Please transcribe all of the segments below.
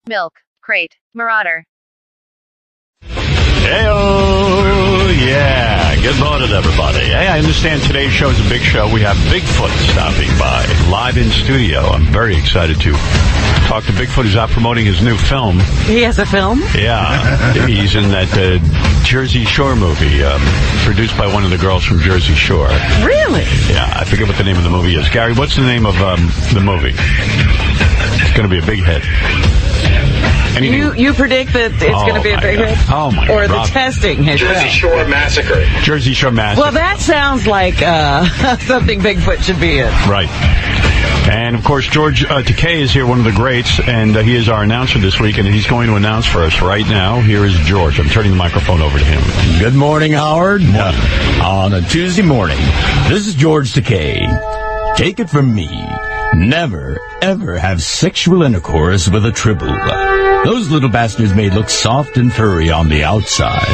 Milk Crate Marauder. Hey-oh, yeah. Good morning, everybody. Hey, I understand today's show is a big show. We have Bigfoot stopping by, live in studio. I'm very excited to talk to Bigfoot, who's out promoting his new film. He has a film? Yeah. He's in that Jersey Shore movie, produced by one of the girls from Jersey Shore. Really? Yeah, I forget what the name of the movie is. Gary, what's the name of the movie? It's going to be a big hit. You predict that it's going to be a big hit? Oh, my God. Or the testing has Jersey Shore Massacre. Jersey Shore Massacre. Well, that sounds like something Bigfoot should be in. Right. And, of course, Takei is here, one of the greats, and he is our announcer this week, and he's going to announce for us right now. Here is George. I'm turning the microphone over to him. Good morning, Howard. On a Tuesday morning, this is George Takei. Take it from me. Never, ever have sexual intercourse with a tribble. Those little bastards may look soft and furry on the outside,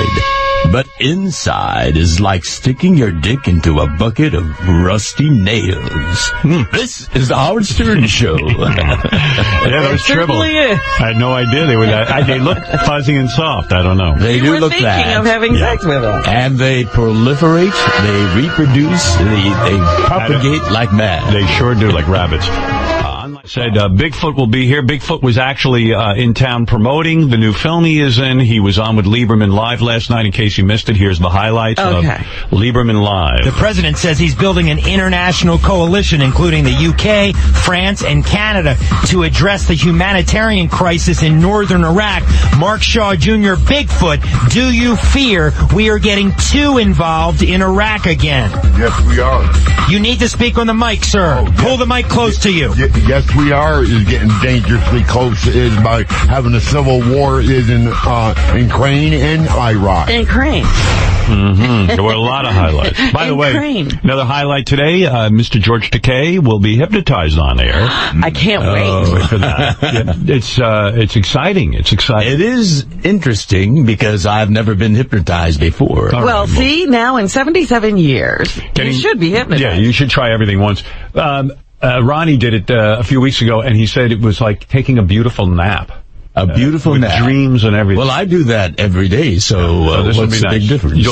but inside is like sticking your dick into a bucket of rusty nails. This is the Howard Stern Show. Yeah, those tribble. I had no idea they were that. They look fuzzy and soft. I don't know. They do look that. Thinking of having sex with them. And they proliferate, they reproduce, they propagate like mad. They sure do, like rabbits. Said Bigfoot will be here. Bigfoot was actually in town promoting the new film he is in. He was on with Lieberman Live last night. In case you missed it, here's the highlights of Lieberman Live. The president says he's building an international coalition, including the UK, France, and Canada, to address the humanitarian crisis in northern Iraq. Mark Shaw Jr., Bigfoot, do you fear we are getting too involved in Iraq again? Yes, we are. You need to speak on the mic, sir. Pull the mic close to you. Yes, we are is getting dangerously close is by having a civil war is in Ukraine and Iraq. And Ukraine. There were a lot of highlights. By the way, another highlight today, Mr. George Takei will be hypnotized on air. I can't wait for that. It's exciting. It's exciting. It is interesting because I've never been hypnotized before. Well, see, now in 77 years, you should be hypnotized. Yeah, you should try everything once. Ronnie did it a few weeks ago, and he said it was like taking a beautiful nap. A beautiful with nap. Dreams and everything. Well, I do that every day, so this what's will be the nice. big difference?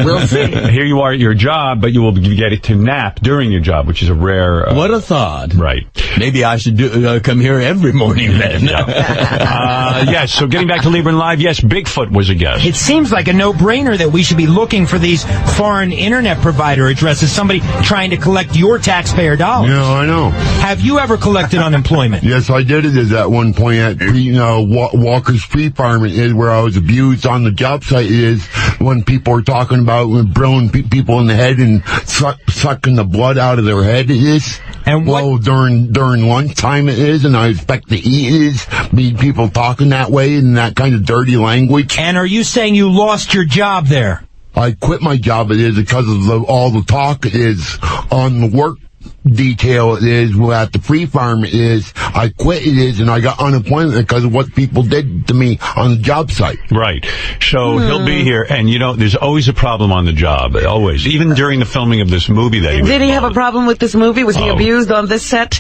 We'll see. Here you are at your job, but you will get to nap during your job, which is a rare... what a thought. Right. Maybe I should come here every morning then. Yes, so getting back to Lieberman Live, yes, Bigfoot was a guest. It seems like a no-brainer that we should be looking for these foreign internet provider addresses, somebody trying to collect your taxpayer dollars. Yeah, I know. Have you ever collected unemployment? Yes, I did it at one point at Walker's Free Farm is where I was abused on the job site is when people are talking about drilling people in the head and sucking the blood out of their head is. And what? Well, during lunchtime it is, and I expect to eat is, be people talking that way in that kind of dirty language. And are you saying you lost your job there? I quit my job it is because of all the talk it is on the work detail it is at the free farm it is. I quit it is, and I got unemployment because of what people did to me on the job site. Right. So he'll be here, and there's always a problem on the job. Always. Even during the filming of this movie that he was Did he have a problem with this movie? Was he abused on this set?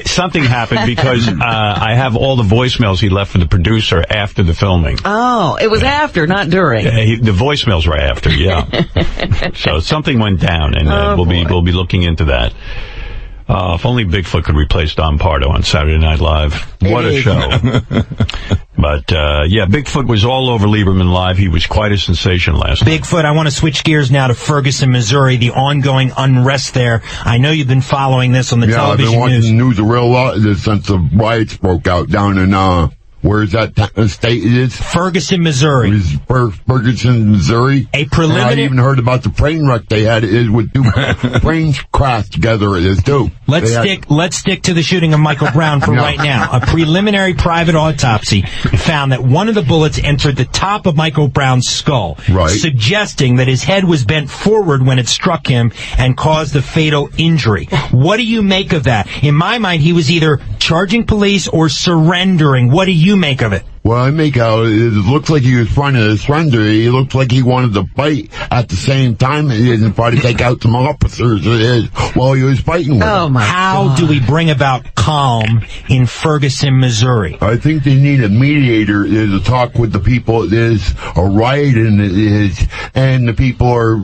Something happened because I have all the voicemails he left for the producer after the filming. Oh, it was after, not during. The voicemails were after, yeah. So something went down, and we'll be looking into that. If only Bigfoot could replace Don Pardo on Saturday Night Live. What a show. But, Bigfoot was all over Lieberman Live. He was quite a sensation last night. Bigfoot, I want to switch gears now to Ferguson, Missouri, the ongoing unrest there. I know you've been following this on the television news. Yeah, I've been watching the news a real lot since the riots broke out down in, where is that state it is? Ferguson, Missouri. Ferguson, Missouri. A preliminary... And I even heard about the train wreck they had. It is with two trains crashed together. It is too. Let's stick to the shooting of Michael Brown for right now. A preliminary private autopsy found that one of the bullets entered the top of Michael Brown's skull, suggesting that his head was bent forward when it struck him and caused the fatal injury. What do you make of that? In my mind, he was either charging police or surrendering. What do you make of it? What I make out is it looks like he was trying to surrender. He looks like he wanted to fight at the same time and try to take out some officers while he was fighting with them. How do we bring about calm in Ferguson, Missouri? I think they need a mediator to talk with the people. There's a riot and the people are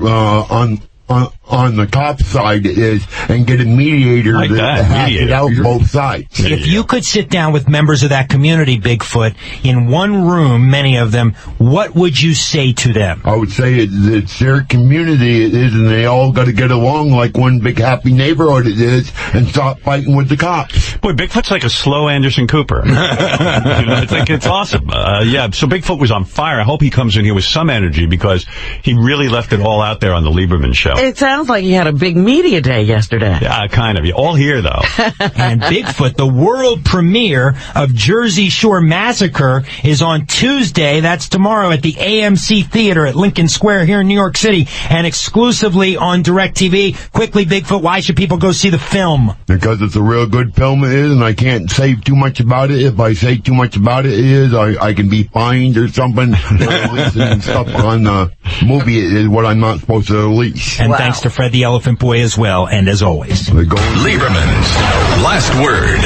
on the cop side and get a mediator like to hash it out both sides. If you could sit down with members of that community, Bigfoot, in one room, many of them, what would you say to them? I would say it's their community, and they all got to get along like one big happy neighborhood and stop fighting with the cops. Boy, Bigfoot's like a slow Anderson Cooper. I think it's awesome. So Bigfoot was on fire. I hope he comes in here with some energy because he really left it all out there on the Lieberman show. It sounds like he had a big media day yesterday. Yeah, kind of. All here, though. And Bigfoot, the world premiere of Jersey Shore Massacre, is on Tuesday. That's tomorrow at the AMC Theater at Lincoln Square here in New York City, and exclusively on DirecTV. Quickly, Bigfoot, why should people go see the film? Because it's a real good film, it is, and I can't say too much about it. If I say too much about it, I can be fined or something. Releasing stuff on the movie is what I'm not supposed to release. And thanks to Fred the Elephant Boy as well, and as always. Lieberman's Last Word.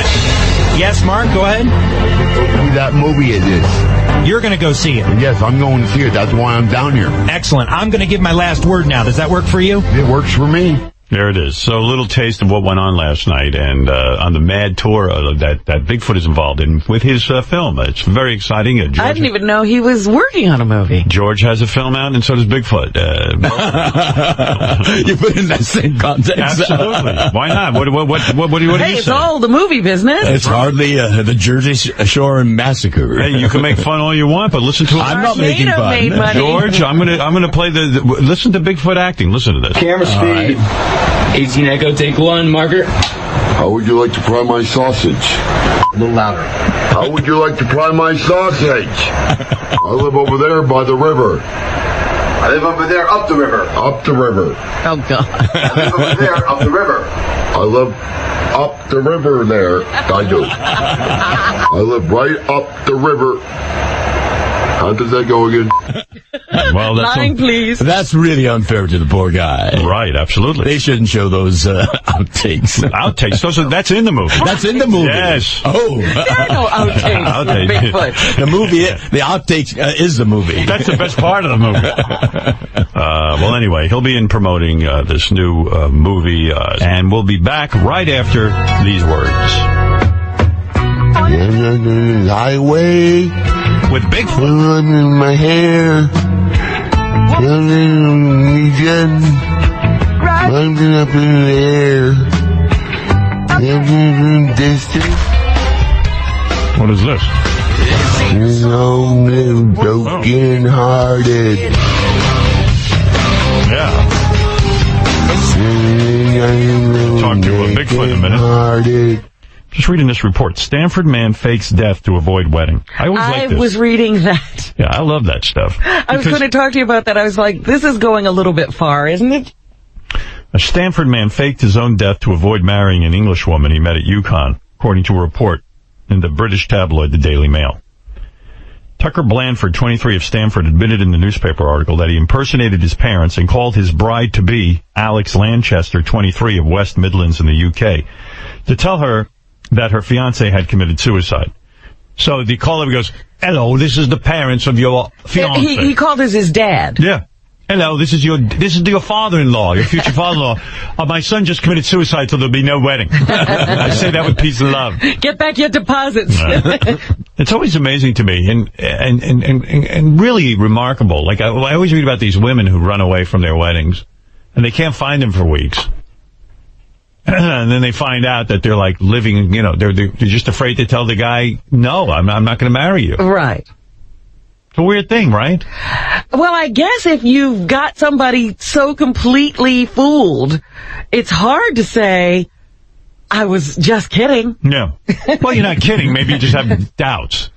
Yes, Mark, go ahead. That movie it is. You're going to go see it. Yes, I'm going to see it. That's why I'm down here. Excellent. I'm going to give my last word now. Does that work for you? It works for me. There it is. So a little taste of what went on last night and on the mad tour that Bigfoot is involved in with his film. It's very exciting. I didn't even know he was working on a movie. George has a film out, and so does Bigfoot. You put it in that same context. Absolutely. Why not? What do you Hey, it's say? all the movie business. It's hardly the Jersey Shore Massacre. Hey, you can make fun all you want, but listen to it. I'm not making fun. Made money. George, I'm gonna play listen to Bigfoot acting. Listen to this. Camera speed. 18 Echo, take one, marker. How would you like to fry my sausage? A little louder. How would you like to fry my sausage? I live over there by the river. I live over there, up the river. Up the river. Oh, God. I live over there, up the river. I live up the river there. I do. I live right up the river. How does that go again? Well, that's Line, please. That's really unfair to the poor guy. right. Absolutely. They shouldn't show those outtakes. Outtakes. That's in the movie. That's in the movie. Yes. Oh. There are no outtakes with Bigfoot. The movie, the outtakes is the movie. That's the best part of the movie. Well, anyway, he'll be in promoting this new movie, and we'll be back right after these words. Highway. With Bigfoot. I'm in my hair. I'm up in the air. I'm distance. What is this? Broken hearted. Yeah. Talk to Bigfoot in a minute. Just reading this report. Stanford man fakes death to avoid wedding. I always like this. I was reading that. Yeah, I love that stuff. I was going to talk to you about that. I was like, this is going a little bit far, isn't it? A Stanford man faked his own death to avoid marrying an English woman he met at UConn, according to a report in the British tabloid The Daily Mail. Tucker Blandford, 23, of Stanford, admitted in the newspaper article that he impersonated his parents and called his bride-to-be, Alex Lanchester, 23, of West Midlands in the UK, to tell her that her fiancé had committed suicide. So the caller goes, "Hello, this is the parents of your fiancé." He called us his dad. Yeah. "Hello, this is your father-in-law, your future father-in-law. My son just committed suicide, so there'll be no wedding." I say that with peace and love. Get back your deposits. It's always amazing to me and really remarkable. Like I always read about these women who run away from their weddings and they can't find them for weeks. And then they find out that they're like living, they're just afraid to tell the guy, "No, I'm not going to marry you." Right. It's a weird thing, right? Well, I guess if you've got somebody so completely fooled, it's hard to say, "I was just kidding." Yeah. Well, you're not kidding. Maybe you just have doubts.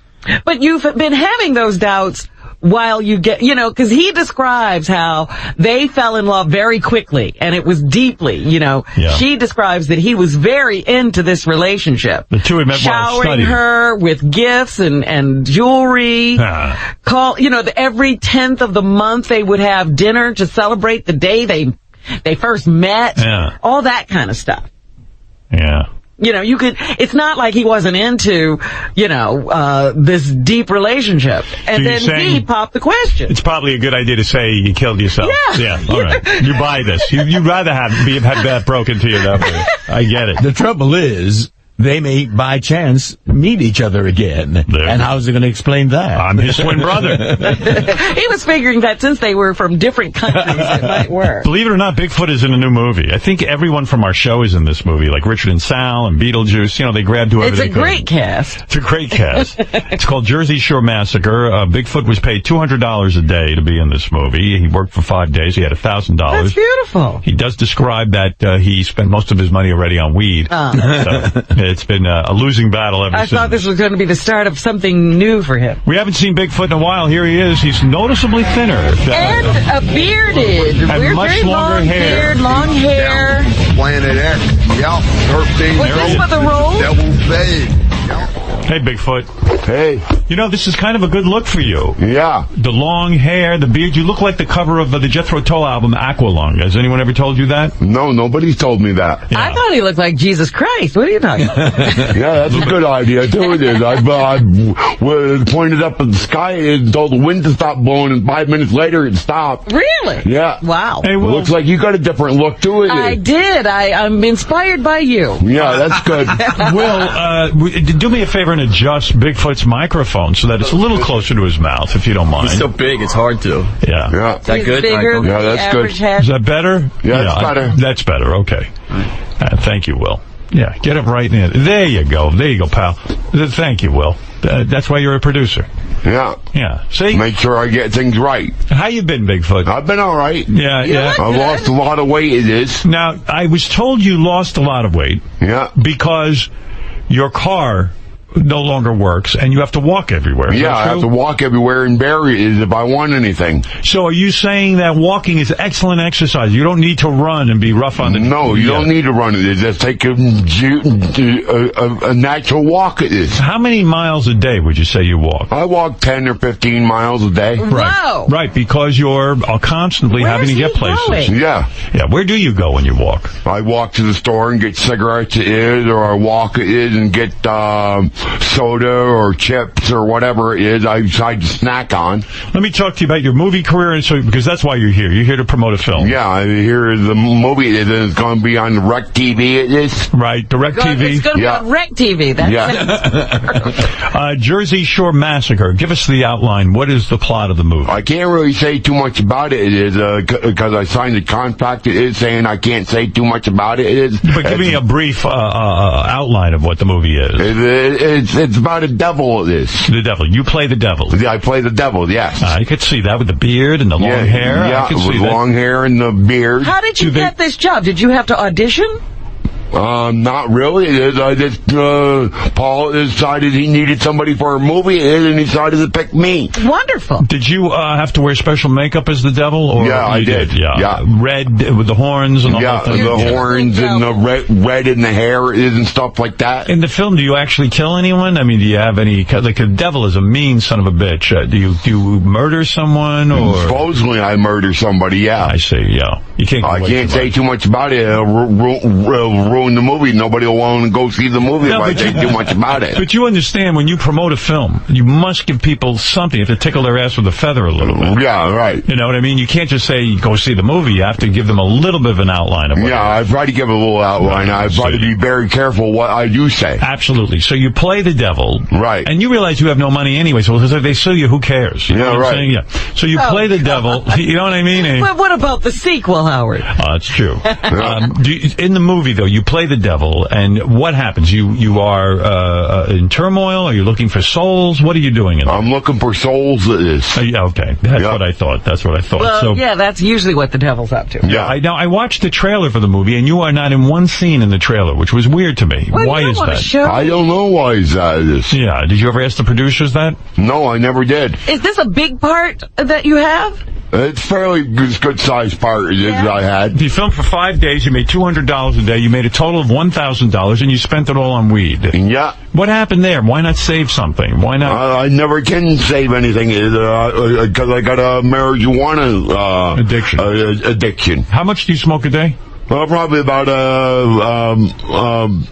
But you've been having those doubts while you get, because he describes how they fell in love very quickly, and it was deeply, Yeah. She describes that he was very into this relationship. The two had met while showering studying. her with gifts and jewelry. Every 10th of the month they would have dinner to celebrate the day they first met. Yeah. All that kind of stuff. Yeah. It's not like he wasn't into, this deep relationship. And So you're then saying he popped the question. It's probably a good idea to say you killed yourself. Yeah. All right. You buy this. You'd rather have that broken to you that way. I get it. The trouble is, they may, by chance, meet each other again. And how's he going to explain that? I'm his twin brother. He was figuring that since they were from different countries, it might work. Believe it or not, Bigfoot is in a new movie. I think everyone from our show is in this movie, like Richard and Sal and Beetlejuice. They grabbed whoever It's they a could. great cast. It's a great cast. It's called Jersey Shore Massacre. Bigfoot was paid $200 a day to be in this movie. He worked for 5 days. He had $1,000. That's beautiful. He does describe that he spent most of his money already on weed. So it's been a losing battle ever since. I thought this was going to be the start of something new for him. We haven't seen Bigfoot in a while. Here he is. He's noticeably thinner. And bearded. And much very longer long hair. beard, long hair. Planet X. Yep. 13. Was this for the role? Devil's Bay. Hey, Bigfoot. Hey. This is kind of a good look for you. Yeah. The long hair, the beard. You look like the cover of the Jethro Tull album, Aqualung. Has anyone ever told you that? No, nobody's told me that. Yeah. I thought he looked like Jesus Christ. What are you talking about? Yeah, that's a good idea, too. It is. I pointed up at the sky and told the wind to stop blowing, and 5 minutes later it stopped. Really? Yeah. Wow. Hey, It Will, looks like you got a different look to it. I did. I'm inspired by you. Yeah, that's good. Will, do me a favor and adjust Bigfoot's microphone so that it's a little closer to his mouth, if you don't mind. He's so big, it's hard to. Yeah. Yeah. Is that He's good? bigger All right, than Yeah, the that's good. average head. Is that better? Yeah, that's better. That's better. Okay. Thank you, Will. Yeah, get it right in. There you go. There you go, pal. Thank you, Will. That's why you're a producer. Yeah. Yeah. See? Make sure I get things right. How you been, Bigfoot? I've been all right. Yeah. I lost a lot of weight, it is. Now, I was told you lost a lot of weight Yeah. because your car no longer works and you have to walk everywhere. Is Yeah, that I have true? to walk everywhere and bury it if I want anything. So are you saying that walking is excellent exercise? You don't need to run and be rough on the... No, you don't need to run it. Just take a natural walk it is. How many miles a day would you say you walk? I walk 10 or 15 miles a day. Wow. Right, because you're constantly Where's having to get he places. going? Yeah. Yeah, where do you go when you walk? I walk to the store and get cigarettes it is, or I walk it is and get soda or chips or whatever it is I decide to snack on. Let me talk to you about your movie career, because that's why you're here. You're here to promote a film. Yeah, I hear the movie is going to be on Rec TV it is. Right, Direct It's TV. going to Yeah. be on Rec TV. That's Yeah. Jersey Shore Massacre. Give us the outline. What is the plot of the movie? I can't really say too much about it. It is because I signed a contract. It is saying I can't say too much about it. It is. But give me a brief outline of what the movie is. It's about a devil. It is. The devil. You play the devil. I play the devil. Yes. I could see that with the beard and the long hair. Yeah, I could with see that. long hair and the beard. How did you get this job? Did you have to audition? Not really. It is. I just Paul decided he needed somebody for a movie, and he decided to pick me. Wonderful. Did you have to wear special makeup as the devil? Or Yeah, I you did. Yeah. Yeah. Red with the horns and the Yeah, whole thing. the Yeah. horns and the red in the hair is and stuff like that. In the film, do you actually kill anyone? I mean, do you have any... Like, the devil is a mean son of a bitch. Do you murder someone, or... Supposedly I murder somebody, yeah. I see, yeah. You can't... I can't say too much about it. It'll ruin the movie. Nobody will want to go see the movie if I say too much about it. But you understand, when you promote a film, you must give people something. You have to tickle their ass with a feather a little bit. Yeah, right. You know what I mean? You can't just say, go see the movie. You have to give them a little bit of an outline of what... Yeah, I try to give a little outline. I try to be very careful what I do say. Absolutely. So you play the devil. Right. And you realize you have no money anyway, so if they sue you, who cares? You know Yeah, what I'm right. saying? Yeah. So you play the devil. You know what I mean? But what about the sequel, Howard? That's true. In the movie, though, you play the devil, and what happens? You are in turmoil? Are you looking for souls? What are you doing in there? I'm looking for souls. Yeah, okay. That's what I thought. That's what I thought. Well, yeah, that's usually what the devil's up to. Yeah. I watched the trailer for the movie, and you are not in one scene in the trailer, which was weird to me. Well, why is that? I don't know why is that. Yeah. Did you ever ask the producers that? No, I never did. Is this a big part that you have? It's fairly good-sized part that I had. You filmed for 5 days. You made $200 a day. You made a total of $1,000, and you spent it all on weed. Yeah. What happened there? Why not save something? Why not? I never can save anything because I got a marijuana addiction. How much do you smoke a day? Well, probably about an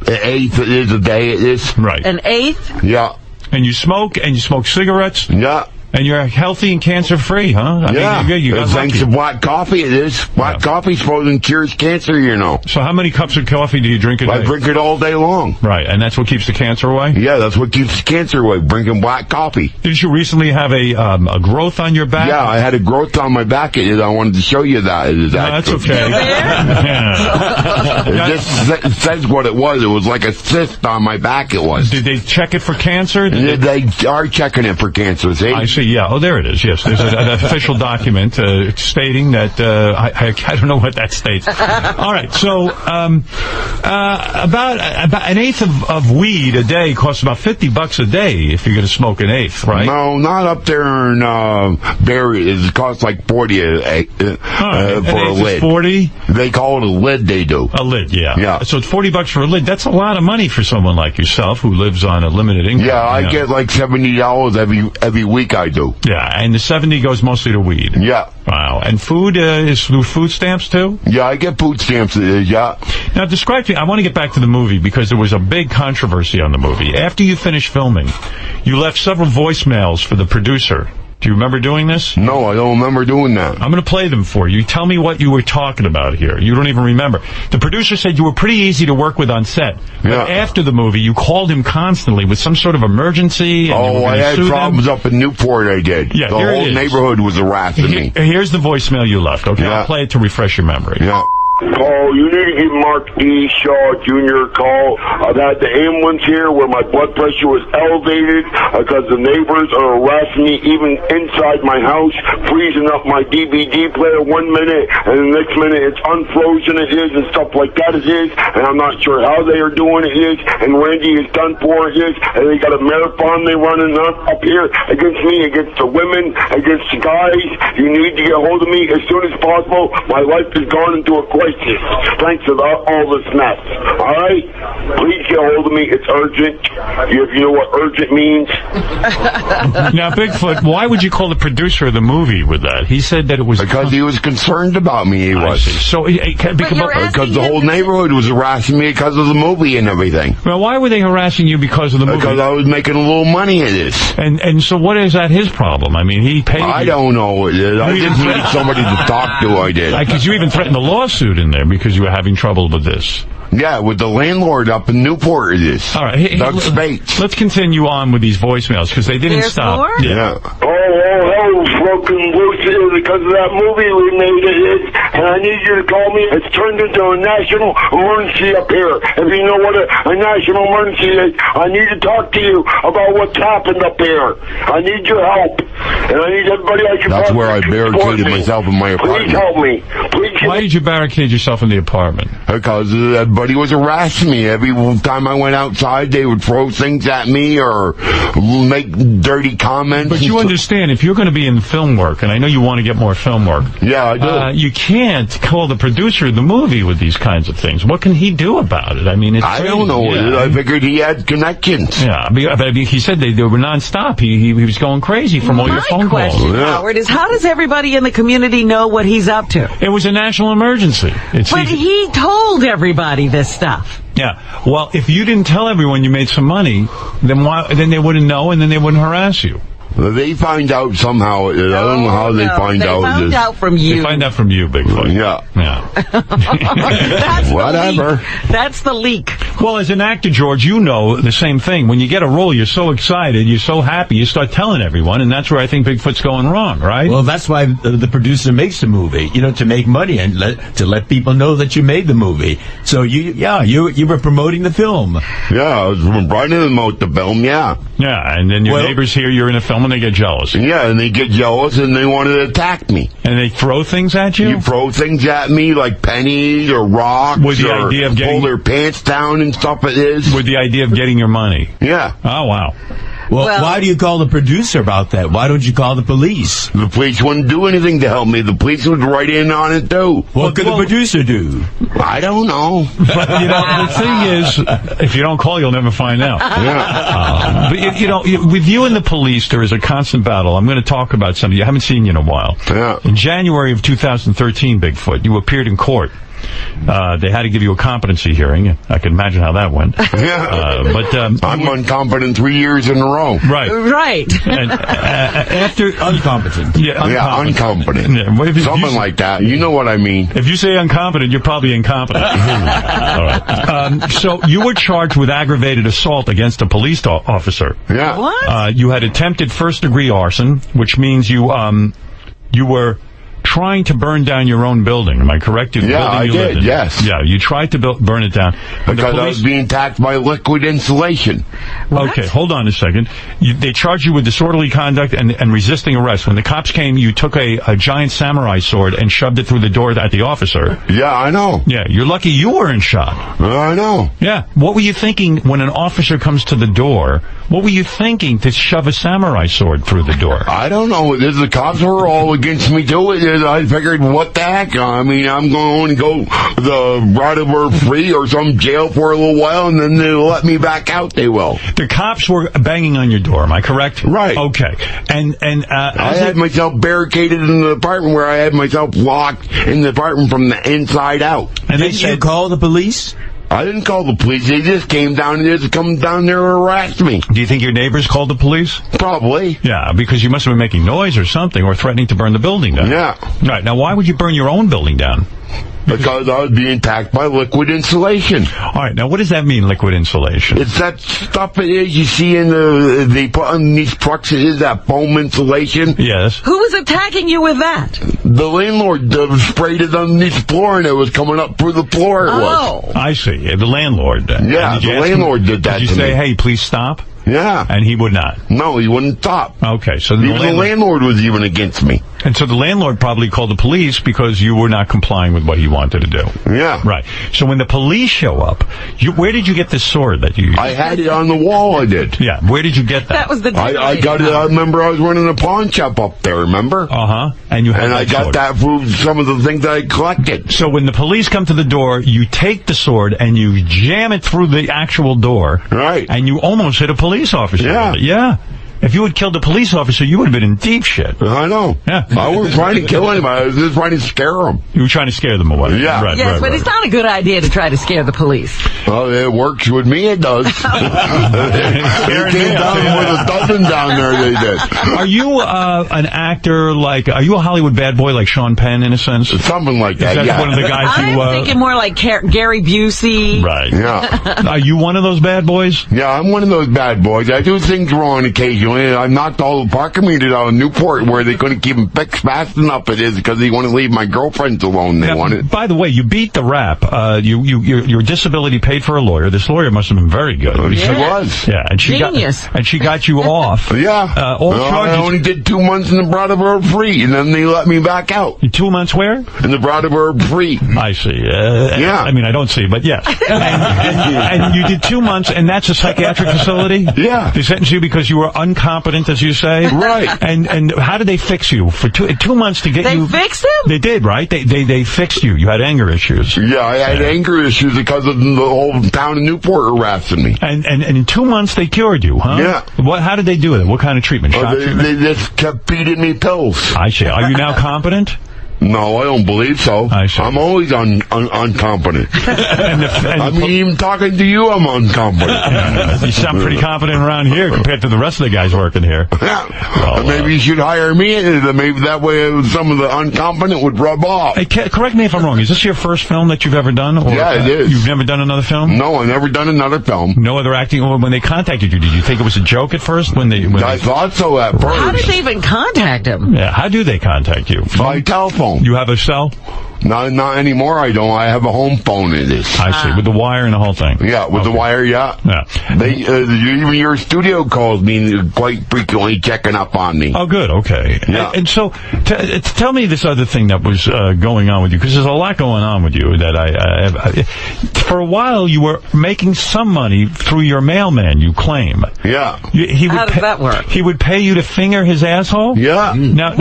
eighth is a day. It is right. An eighth? Yeah. And you smoke cigarettes? Yeah. And you're healthy and cancer-free, huh? I mean, you got thanks to black coffee, it is. Black coffee supposedly cures cancer, you know. So how many cups of coffee do you drink a day? I drink it all day long. Right, and that's what keeps the cancer away? Yeah, that's what keeps the cancer away, drinking black coffee. Did you recently have a growth on your back? Yeah, I had a growth on my back. I wanted to show you that. That's okay. It says what it was. It was like a cyst on my back, it was. Did they check it for cancer? They are checking it for cancer, see? I see, yeah. Oh, there it is, yes. There's an official document stating that, I don't know what that states. All right, so about an eighth of weed a day costs about $50 a day if you're going to smoke an eighth, right? No, not up there in Barry. It costs like $40 for a lid. 40? They call it a lid, they do. A lid, yeah. Yeah. So it's $40 for a lid. That's a lot of money for someone like yourself who lives on a limited income. Yeah, I get like $70 every week I do. Yeah, and the 70 goes mostly to weed. Yeah. Wow. And food, is food stamps too? Yeah, I get food stamps, yeah. Now describe to me, I want to get back to the movie because there was a big controversy on the movie. After you finished filming, you left several voicemails for the producer. Do you remember doing this? No, I don't remember doing that. I'm going to play them for you. Tell me what you were talking about here. You don't even remember. The producer said you were pretty easy to work with on set. But after the movie, you called him constantly with some sort of emergency. And I had problems up in Newport, I did. Yeah, the whole neighborhood was harassing me. Here's the voicemail you left, okay? I'll play it to refresh your memory. Yeah. Paul, you need to give Mark E. Shaw Jr. a call. I've had the ambulance here where my blood pressure was elevated because the neighbors are harassing me even inside my house, freezing up my DVD player 1 minute, and the next minute it's unfrozen it is and stuff like that it is, and I'm not sure how they are doing it is, and Randy is done for it is, and they got a marathon they running up here against me, against the women, against the guys. You need to get hold of me as soon as possible. My life has gone into a crisis. Thanks to all this mess. All right? Please get hold of me. It's urgent. If you know what urgent means. Now, Bigfoot, why would you call the producer of the movie with that? He said that it was... Because he was concerned about me, he was. So, because the whole neighborhood was harassing me because of the movie and everything. Well, why were they harassing you because of the movie? Because I was making a little money at this. And so what is that his problem? I mean, he paid... I don't know. I just needed somebody to talk to, I did. Because you even threatened a lawsuit in there because you were having trouble with this. Yeah, with the landlord up in Newport it is. All right. Doug Spates. Let's continue on with these voicemails because they didn't stop. More? Yeah. Oh, broken loose because of that movie we made it is, and I need you to call me. It's turned into a national emergency up here. If you know what a national emergency is, I need to talk to you about what's happened up here. I need your help, and I need everybody I can. That's where I barricaded myself in my apartment. Please help me. Please. Why did you barricade yourself in the apartment? Because everybody was harassing me. Every time I went outside, they would throw things at me or make dirty comments. But you understand, if you're going to be in film work, and I know you want to get more film work. Yeah, I do. You can't call the producer of the movie with these kinds of things. What can he do about it? I mean, it's I don't know. Yeah. I figured he had connections. Yeah, but he said they were nonstop. He was going crazy from all your phone calls. My question, Howard, is how does everybody in the community know what he's up to? It was a national emergency. But he told everybody this stuff. Yeah. Well, if you didn't tell everyone you made some money, then they wouldn't know, and then they wouldn't harass you. They find out somehow. I don't know how they find out. They found out from you. They find out from you, Bigfoot. Yeah. That's whatever. That's the leak. Well, as an actor, George, you know the same thing. When you get a role, you're so excited, you're so happy, you start telling everyone, and that's where I think Bigfoot's going wrong, right? Well, that's why the producer makes the movie, to make money and to let people know that you made the movie. So you were promoting the film. Yeah, I was trying to promote the film. Yeah. Yeah, and then your neighbors hear you're in a film and they get jealous. Yeah, and they get jealous and they want to attack me. And they throw things at you? You throw things at me like pennies or rocks with the idea of pull their pants down and stuff it is. With the idea of getting your money. Yeah. Oh, wow. Well, why do you call the producer about that? Why don't you call the police? The police wouldn't do anything to help me. The police would write in on it, too. What could the producer do? I don't know. But, the thing is, if you don't call, you'll never find out. Yeah. But, with you and the police, there is a constant battle. I'm going to talk about something. I haven't seen you in a while. Yeah. In January of 2013, Bigfoot, you appeared in court. They had to give you a competency hearing. I can imagine how that went. Yeah. But I'm incompetent 3 years in a row. Right. Right. And, after incompetent. Yeah, incompetent. Yeah, something like that. You know what I mean. If you say incompetent, you're probably incompetent. All right. So you were charged with aggravated assault against a police officer. Yeah. What? You had attempted first-degree arson, which means you were trying to burn down your own building. Am I correct? I did, yes. Yeah, you tried to burn it down. Because I was being attacked by liquid insulation. What? Okay, hold on a second. They charged you with disorderly conduct and resisting arrest. When the cops came, you took a giant samurai sword and shoved it through the door at the officer. Yeah, I know. Yeah, you're lucky you weren't shot. I know. Yeah. What were you thinking when an officer comes to the door? What were you thinking to shove a samurai sword through the door? I don't know. The cops were all against me, too. I figured, what the heck? I mean, I'm going to go the route of free or some jail for a little while, and then they'll let me back out. They will. The cops were banging on your door. Am I correct? Right. Okay. And I had myself barricaded in the apartment where I had myself locked in the apartment from the inside out. And Did you call the police? I didn't call the police. They just came down there to come down there and harass me. Do you think your neighbors called the police? Probably. Yeah, because you must have been making noise or something, or threatening to burn the building down. Yeah. Right. Now, why would you burn your own building down? Because I was being attacked by liquid insulation. All right. Now, what does that mean, liquid insulation? It's that stuff it is you see they put on these trucks. It is that foam insulation. Yes. Who was attacking you with that? The landlord sprayed it underneath the floor, and it was coming up through the floor. It was. I see. The landlord. Yeah, the landlord did that to me. Did you say, hey, please stop? Yeah. And he would not? No, he wouldn't stop. Okay, so the landlord was even against me. And so the landlord probably called the police because you were not complying with what he wanted to do. Yeah. Right. So when the police show up, where did you get this sword that you... I had it on the wall, I did. Yeah, where did you get that? That was the... I got it, I remember I was running a pawn shop up there, remember? Uh-huh. And you had And I got sword. that for some of the things that I collected. So when the police come to the door, you take the sword and you jam it through the actual door. Right. And you almost hit a police officer. Yeah. Yeah. If you had killed a police officer, you would have been in deep shit. I know. Yeah. I wasn't trying to kill anybody. I was just trying to scare them. You were trying to scare them away. Yeah. Right, Yes, right, but right. it's not a good idea to try to scare the police. Well, it works with me, it does. They came down with a dozen down there, they did. Are you an actor are you a Hollywood bad boy like Sean Penn in a sense? Something like that, Is that yeah. one of the guys I'm thinking more like Gary Busey. Right. Yeah. Are you one of those bad boys? Yeah, I'm one of those bad boys. I do things wrong occasionally. I knocked all the parking meters out of Newport where they couldn't keep them fixed fast enough. It is because they want to leave my girlfriends alone. They want it. By the way, you beat the rap. Your disability paid for a lawyer. This lawyer must have been very good. She was. Yeah, and she got you off. Yeah. All charges. I only did 2 months in the Brattleboro free, and then they let me back out. 2 months where? In the Brattleboro free. I see. Yeah. I mean, I don't see, but yes. And you did 2 months, and that's a psychiatric facility? Yeah. They sentenced you because you were incompetent, as you say? Right. And how did they fix you? For 2 months to get you... They fixed him? They did, right? They fixed you. You had anger issues. Yeah, I had anger issues because of the whole town of Newport harassing me. And in 2 months, they cured you, huh? Yeah. How did they do it? What kind of treatment? Shot treatment? They just kept feeding me pills. I see. Are you now competent? No, I don't believe so. I see. I'm always unconfident. I mean, even talking to you, I'm unconfident. You sound pretty confident around here compared to the rest of the guys working here. Well, maybe you should hire me. Maybe that way some of the unconfident would rub off. Hey, correct me if I'm wrong. Is this your first film that you've ever done? Or, yeah, it is. You've never done another film? No, I've never done another film. No other acting? Or when they contacted you, did you think it was a joke at first? I thought so at first. How did they even contact him? Yeah, how do they contact you? By telephone. You have a cell? Not anymore, I don't. I have a home phone, it is. I see, with the wire and the whole thing. Yeah, with the wire, yeah. Even your studio calls me quite frequently checking up on me. Oh, good, okay. Yeah. And so, tell me this other thing that was going on with you, because there's a lot going on with you that I for a while, you were making some money through your mailman, you claim. Yeah. How does that work? He would pay you to finger his asshole? Yeah. Now,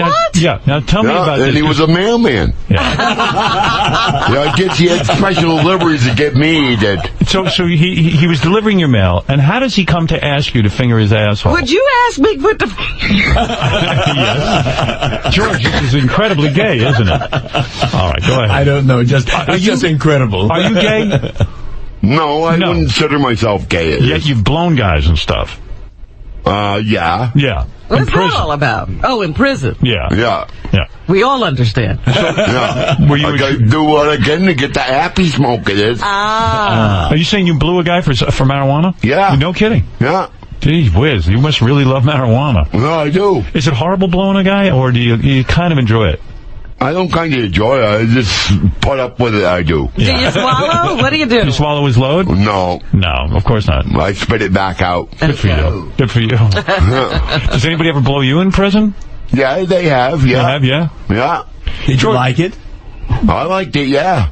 tell me about this. And he was a mailman. Yeah. I guess he had special deliveries to get me. So he was delivering your mail, and how does he come to ask you to finger his asshole? Would you ask Bigfoot to... Yes. George, this is incredibly gay, isn't it? All right, go ahead. I don't know. It's just incredible. Are you gay? No, I wouldn't consider myself gay. Yet you've blown guys and stuff. Yeah. Yeah. What's that all about? Oh, in prison. Yeah. Yeah. Yeah. We all understand. Yeah. I gotta do what I can to get the happy smoke, it is. Are you saying you blew a guy for marijuana? Yeah. No kidding. Yeah. Gee whiz, you must really love marijuana. No, I do. Is it horrible blowing a guy, or do you kind of enjoy it? I don't kind of enjoy it. I just put up with it. I do. Do you swallow? What do you do? You swallow his load? No. No, of course not. I spit it back out. Good for you. Good for you. Does anybody ever blow you in prison? Yeah, they have. Yeah. They have, yeah? Yeah. Did you like it? I liked it, yeah.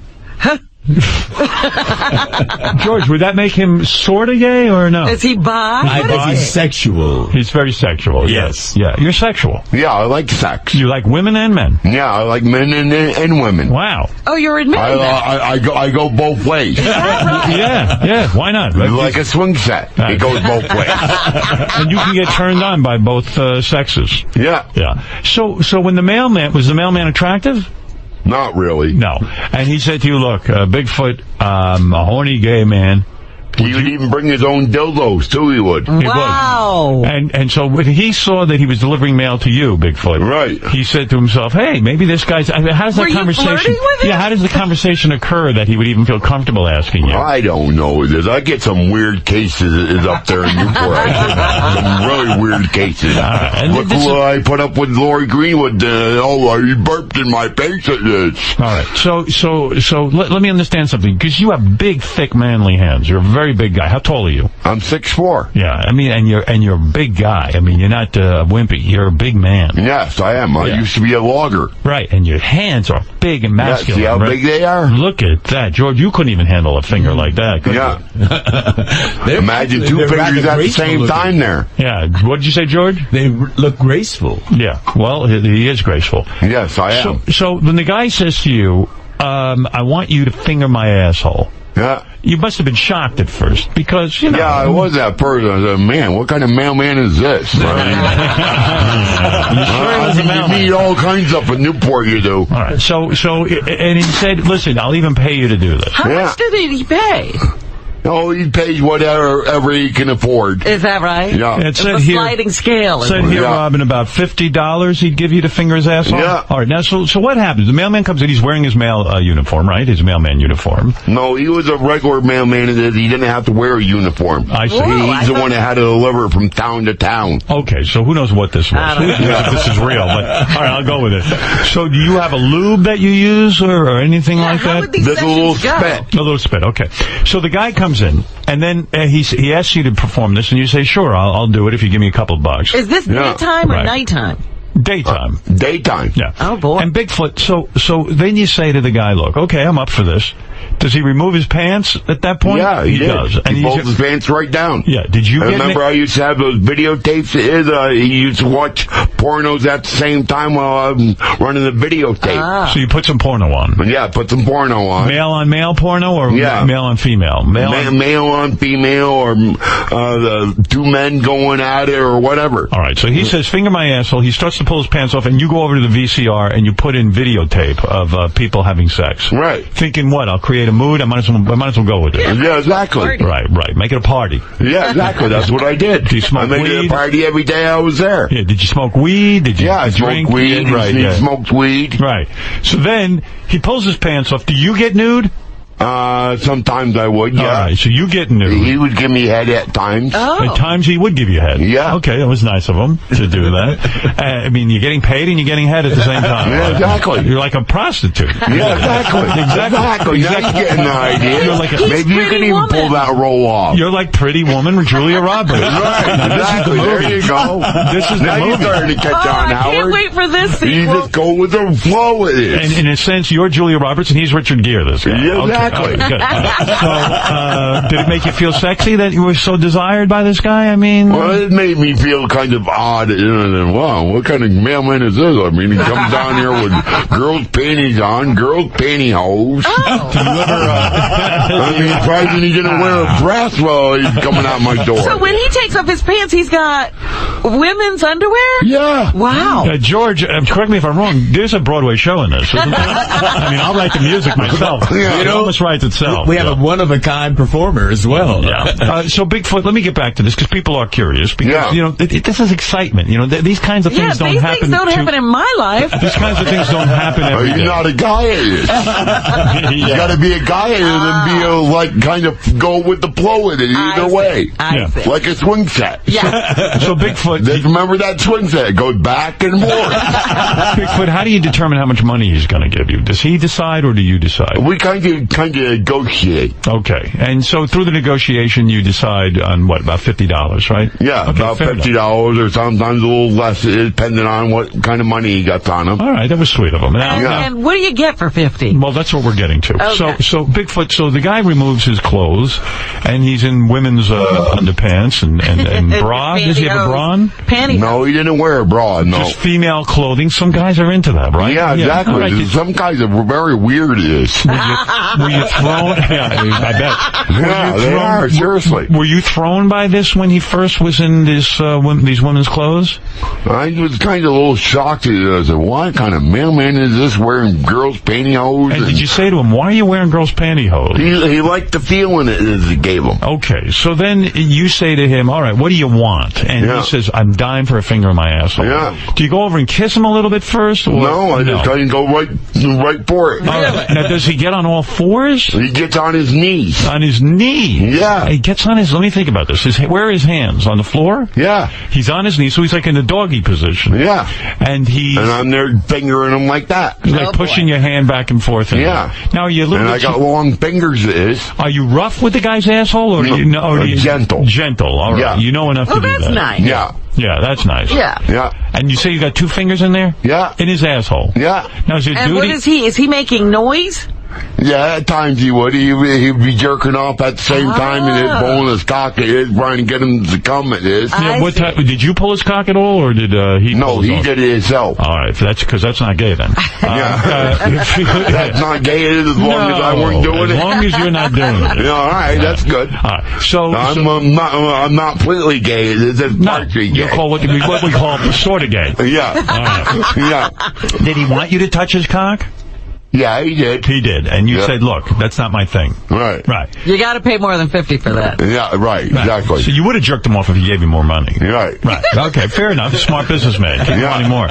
George, would that make him sort of gay or no? Is he bi? He's sexual. He's very sexual. Yes. Yeah, you're sexual. Yeah, I like sex. You like women and men? Yeah, I like men and women. Wow. Oh, you're admitting that? I go both ways. Yeah, why not? Like a swing set. It goes both ways. And you can get turned on by both sexes. Yeah. Yeah. So when was the mailman attractive? Not really. No. And he said to you, look, Bigfoot, a horny gay man. He would even bring his own dildos, too, he would. Wow. And so when he saw that he was delivering mail to you, Bigfoot, right, he said to himself, hey, maybe this guy's... I mean, how does that conversation... with him? Yeah, how does the conversation occur that he would even feel comfortable asking you? I don't know. I get some weird cases up there in Newport. Some really weird cases. Look what I put up with Lori Greenwood. He burped in my face at this. All right. So let me understand something, because you have big, thick, manly hands. You're a very big guy. How tall are you? I'm 6'4". Yeah, I mean, and you're a big guy. I mean, you're not wimpy. You're a big man. Yes, I am. I used to be a logger. Right, and your hands are big and masculine. Yeah, see how big they are? Look at that, George. You couldn't even handle a finger like that. Could you? Imagine two fingers at the same time there. Yeah. What did you say, George? They look graceful. Yeah. Well, he is graceful. Yes, I am. So when the guy says to you, I want you to finger my asshole. Yeah. You must have been shocked at first, because, you know. Yeah, I was at first. I said, man, what kind of mailman is this? You meet all kinds up in Newport, you do. All right. So, and he said, listen, I'll even pay you to do this. How much did he pay? Oh, he pays whatever he can afford. Is that right? Yeah. It it's said a here, sliding scale. Said here, Robin, about $50 he'd give you to finger his asshole? Yeah. All right, now, so what happens? The mailman comes in, he's wearing his mail uniform, right? His mailman uniform. No, he was a regular mailman. He didn't have to wear a uniform. I see. He's the one that had to deliver from town to town. Okay, so who knows what this was? Who knows if this is real, but all right, I'll go with it. So do you have a lube that you use or anything like that? Would these There's a little spit. A little spit, okay. So the guy comes in, and then he asks you to perform this, and you say, sure, I'll do it if you give me a couple $bucks. Is this daytime or nighttime? Daytime. Daytime. Yeah. Oh, boy. And Bigfoot, so then you say to the guy, look, okay, I'm up for this. Does he remove his pants at that point? Yeah, he does. And he pulls his pants right down. Yeah. Did you remember I used to have those videotapes? He used to watch pornos at the same time while I'm running the videotape. So you put some porno on? Yeah, put some porno on. Male on male porno or male on female? Male on female or the two men going at it or whatever. All right, so he says, finger my asshole. He starts to pull his pants off, and you go over to the VCR and you put in videotape of people having sex. Right. Thinking what? I'll create a mood. I might as well go with it. Yeah, exactly. Right. Make it a party. Yeah, exactly. That's what I did. Did you smoke weed? I made it a party every day I was there. Yeah. Did you smoke weed? Did you I drink? smoked weed. Right. He smoked weed. Right. So then he pulls his pants off. Do you get nude? Sometimes I would, yeah. All right, so you get nude. He would give me head at times. Oh. At times he would give you head. Yeah. Okay, that was nice of him to do that. I mean, you're getting paid and you're getting head at the same time. Yeah, exactly. You're like a prostitute. Yeah, exactly. Now you're getting the idea. You're like maybe you can even pull that roll off. You're like Pretty Woman with Julia Roberts. Right, exactly. There you go. This is now the movie. you're starting to catch on, I Howard. can't wait for this sequel. You just go with the flow with it. And in a sense, you're Julia Roberts and he's Richard Gere, this guy. Yeah, exactly. Okay, good. So, did it make you feel sexy that you were so desired by this guy? I mean... Well, it made me feel kind of odd. Wow, what kind of mailman is this? I mean, he comes down here with girls' panties on, girls' pantyhose. Oh. Do you ever... I mean, surprising he didn't wear a breast while he's coming out my door. So when he takes off his pants, he's got women's underwear? Yeah. Wow. George, correct me if I'm wrong, there's a Broadway show in this, isn't there? I mean, I'll write the music myself. Yeah. It almost writes itself. We have a one-of-a-kind performer as well. Yeah. So Bigfoot, let me get back to this because people are curious. Because this is excitement. These kinds of things don't happen. These things don't happen in my life. These kinds of things don't happen every day. You're not a guy at it. You got to be a guy at it and be kind of go with the flow with it either way. I see. Like a swing set. Yeah. So Bigfoot, Just remember that swing set. It goes back and forth. Bigfoot, how do you determine how much money he's going to give you? Does he decide or do you decide? We kind of negotiate. Okay. And so through the negotiation, you decide on what, about $50, right? Yeah, okay, about $50 or sometimes a little less, depending on what kind of money he got on him. All right, that was sweet of him. And what do you get for 50? Well, that's what we're getting to. Okay. So Bigfoot, so the guy removes his clothes, and he's in women's underpants and bra. Does he have a bra on? Pantyhose. No, he didn't wear a bra, no. Just female clothing. Some guys are into that, right? Yeah, exactly. All right, Some guys are very weird at this. were you thrown? Yeah, I bet. Yeah, they are, seriously. Were you thrown by this when he first was in this these women's clothes? I was kind of a little shocked. I said, what kind of mailman is this wearing girls' pantyhose? And did you say to him, why are you wearing girls' pantyhose? He liked the feeling it gave him. Okay, so then you say to him, all right, what do you want? And he says, I'm dying for a finger in my asshole. Yeah. Do you go over and kiss him a little bit first? Or? No, I just kind of go right for it. Now, does he get on all fours? He gets on his knees. On his knees? Yeah. He gets on his, let me think about this. Where are his hands? On the floor? Yeah. He's on his knees, so he's like in the doggy position. Yeah. And I'm there fingering him like that. He's like pushing your hand back and forth. Yeah. Now, are you a little I got long fingers, it is. Are you rough with the guy's asshole? Or do you know? Or gentle. Gentle, all right. Yeah. You know enough to do that. That's nice. Yeah. Yeah, that's nice. Yeah. Yeah. And you say you got 2 fingers in there? Yeah. In his asshole? Yeah. Now, is it And duty? what is he? Is he making noise? Yeah, at times he would. He'd be jerking off at the same time and he'd pull his cock at his, trying to get him to come at his. Yeah, what type, did you pull his cock at all, or did he? No, he did it himself. All right, because that's not gay then. That's not gay as long as I weren't doing it. As long as you're not doing it. Yeah, all right, that's good. All right, so I'm not completely gay. It's partially gay. You call what we call sort of gay. Yeah. All right. Yeah. Did he want you to touch his cock? Yeah, he did. He did, and you said, "Look, that's not my thing." Right. Right. You got to pay more than 50 for that. Yeah. Right. Exactly. So you would have jerked him off if he gave you more money. Right. Right. Okay. Fair enough. Smart businessman. Keep wanting more.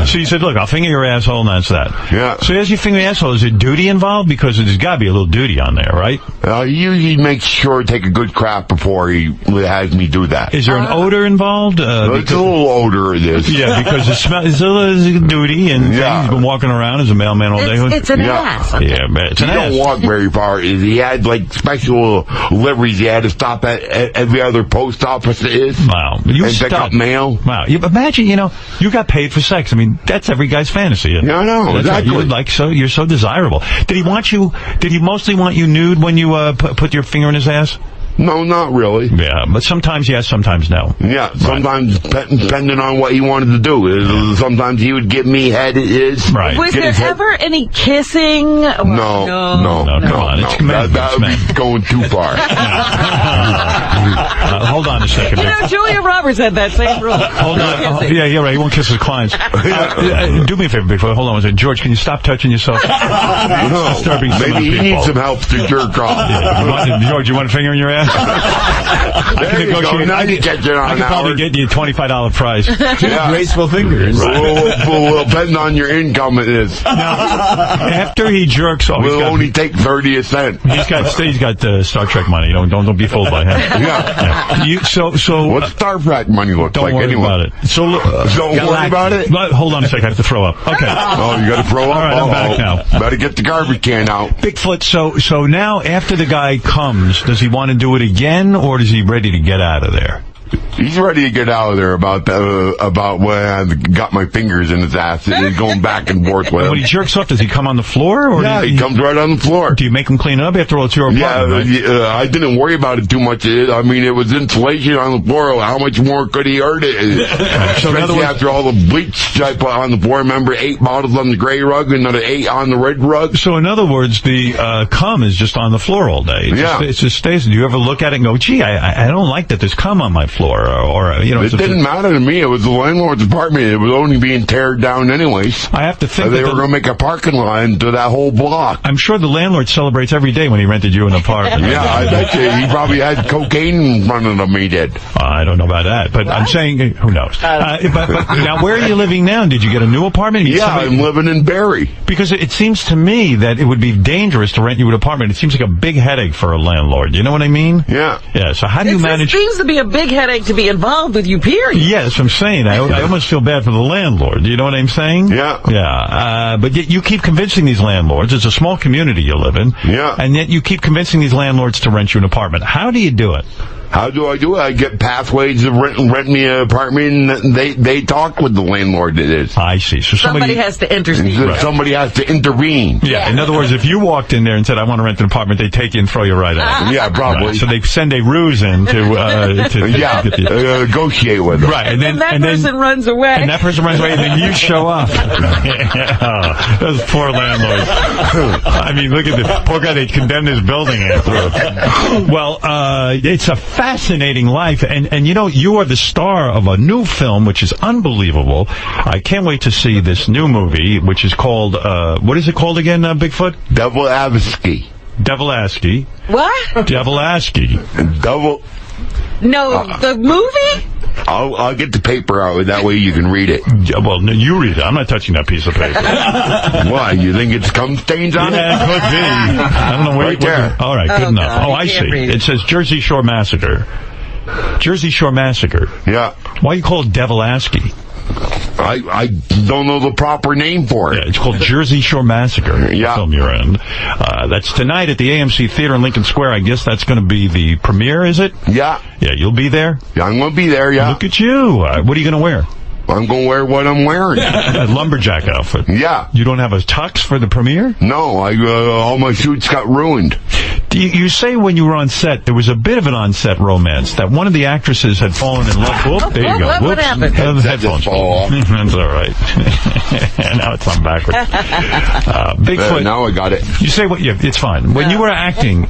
So you said, "Look, I'll finger your asshole, and that's that." Yeah. So as you finger the asshole, is there duty involved? Because there's got to be a little duty on there, right? He usually makes sure to take a good crap before he has me do that. Is there an odor involved? It's a little odor, it is. Yeah, because the smell is a duty, and he's been walking around as a mailman all day. It's an ass. Yeah, man. He don't walk very far. He had like special liveries. He had to stop at every other post office it is. Wow. You and pick up mail. Wow. Imagine, you got paid for sex. I mean, that's every guy's fantasy. Yeah, I know. Exactly. You're so desirable. Did he mostly want you nude when you put your finger in his ass? No, not really. Yeah, but sometimes yes, sometimes no. Yeah, sometimes depending on what he wanted to do. Sometimes he would give me head. Right. Was there ever any kissing? No. Come on. That would be going too far. Hold on a second. Julia Roberts had that same rule. Hold on. Yeah, right. He won't kiss his clients. Do me a favor, Bigfoot. Hold on one second. George, can you stop touching yourself? Maybe he needs some help to jerk off. George, you want a finger in your ass? I can probably get you a $25 prize. Graceful fingers. Will depend on your income it is. Now, after he jerks off, we'll only take 30 a cent. He's got Star Trek money. Don't be fooled by him. Yeah. So what's Star Trek money look like anyway? Don't worry about it. Don't worry about it? Hold on a second. I have to throw up. Okay. Oh, you got to throw up? All right, I'm back now. Better get the garbage can out. Bigfoot, so now after the guy comes, does he want to do it again, or is he ready to get out of there? He's ready to get out of there about when I got my fingers in his ass. He's going back and forth with him. When he jerks off, does he come on the floor? Or he comes right on the floor. Do you make him clean it up? After all, it's your apartment, right? I didn't worry about it too much. I mean, it was insulation on the floor. How much more could he hurt it? So after all the bleach I put on the floor, remember 8 bottles on the gray rug, another 8 on the red rug? So in other words, the cum is just on the floor all day. It just stays. Do you ever look at it and go, gee, I don't like that there's cum on my floor? It didn't matter to me. It was the landlord's apartment. It was only being teared down anyways. I have to think they were going to make a parking lot into that whole block. I'm sure the landlord celebrates every day when he rented you an apartment. Yeah, I bet you he probably had cocaine in front of him. He did. I don't know about that, but I'm saying, who knows? But now, where are you living now? Did you get a new apartment? I'm living in Barrie. Because it seems to me that it would be dangerous to rent you an apartment. It seems like a big headache for a landlord. You know what I mean? Yeah. Yeah. So how do you manage? It seems to be a big headache to be involved with you, period. Yes, I'm saying. I almost feel bad for the landlord. You know what I'm saying? Yeah. Yeah. But yet you keep convincing these landlords. It's a small community you live in. Yeah. And yet you keep convincing these landlords to rent you an apartment. How do you do it? How do I do it? I get pathways to rent me an apartment, and they talk with the landlord. It is. I see. So somebody has to intercede. Right. Somebody has to intervene. Yeah. In other words, if you walked in there and said, "I want to rent an apartment," they take you and throw you right out. Yeah, probably. Right. So they send a ruse in to negotiate with them. Right. And then that person runs away. And that person runs away, and then you show up. Those poor landlords. I mean, look at this poor guy. They condemned his building after. Well, it's a fascinating life, and you are the star of a new film which is unbelievable. I can't wait to see this new movie, which is called what is it called again, Bigfoot? Devil-aski. Devil-aski. What? Devil-aski. No, the movie? I'll get the paper out, that way you can read it. Well, no, you read it. I'm not touching that piece of paper. Why? You think it's cum stains on it? Yeah, it could be. I don't know where. Right there. All right, good enough. God, I see. It says Jersey Shore Massacre. Jersey Shore Massacre. Yeah. Why you call it Devil-aski? I don't know the proper name for it. Yeah, it's called Jersey Shore Massacre. Yeah. The film you're in. That's tonight at the AMC Theater in Lincoln Square. I guess that's going to be the premiere, is it? Yeah. Yeah, you'll be there? Yeah, I'm going to be there, yeah. Look at you. What are you going to wear? I'm going to wear what I'm wearing. A lumberjack outfit. Yeah. You don't have a tux for the premiere? No, all my suits got ruined. You say when you were on set, there was a bit of an on-set romance, that one of the actresses had fallen in love. Whoop, there you go. What happened? The headphones fall off. That's all right. Now it's on backwards. Bigfoot. Now I got it. You say it's fine. When you were acting,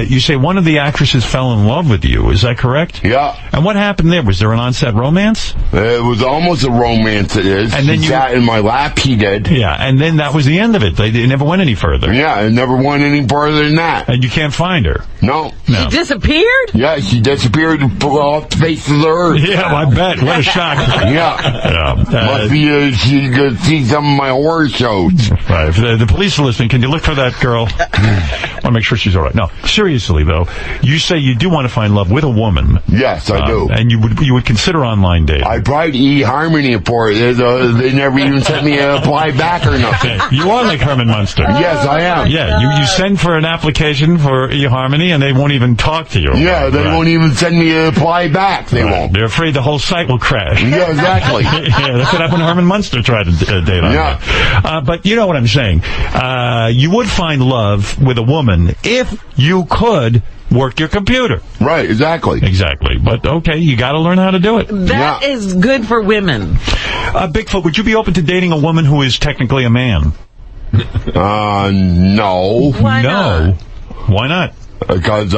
you say one of the actresses fell in love with you. Is that correct? Yeah. And what happened there? Was there an on-set romance? It was almost a romance, it is. And then you sat in my lap, he did. Yeah, and then that was the end of it. They never went any further. Yeah, it never went any further than that. And you can't find her. No. She disappeared? Yeah, she disappeared off the face of the earth. Yeah, I bet. What a shock. Yeah. Must be she could see some of my horror shows. Right. If the police are listening, can you look for that girl? Why to make sure she's all right. No, seriously, though, you say you do want to find love with a woman. Yes, I do. And you would consider online dating. I tried eHarmony for it. They never even sent me a reply back or nothing. You are like Herman Munster. Yes, I am. Yeah, you send for an application for eHarmony, and they won't even talk to you. Yeah, they won't even send me a reply back. They won't. They're afraid the whole site will crash. Yeah, exactly. Yeah, that's what happened to Herman Munster tried to date on. Yeah. But you know what I'm saying. You would find love with a woman if you could work your computer. Right, exactly. Exactly. But, okay, you got to learn how to do it. That is good for women. Bigfoot, would you be open to dating a woman who is technically a man? No. Why not? Why not? Because,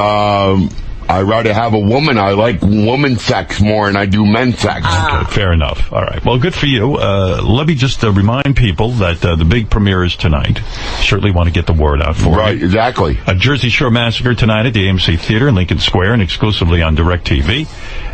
I'd rather have a woman. I like woman sex more than I do men's sex. Okay, fair enough. All right. Well, good for you. Let me just remind people that the big premiere is tonight. Certainly want to get the word out for you. Right, exactly. A Jersey Shore Massacre tonight at the AMC Theater in Lincoln Square and exclusively on DirecTV.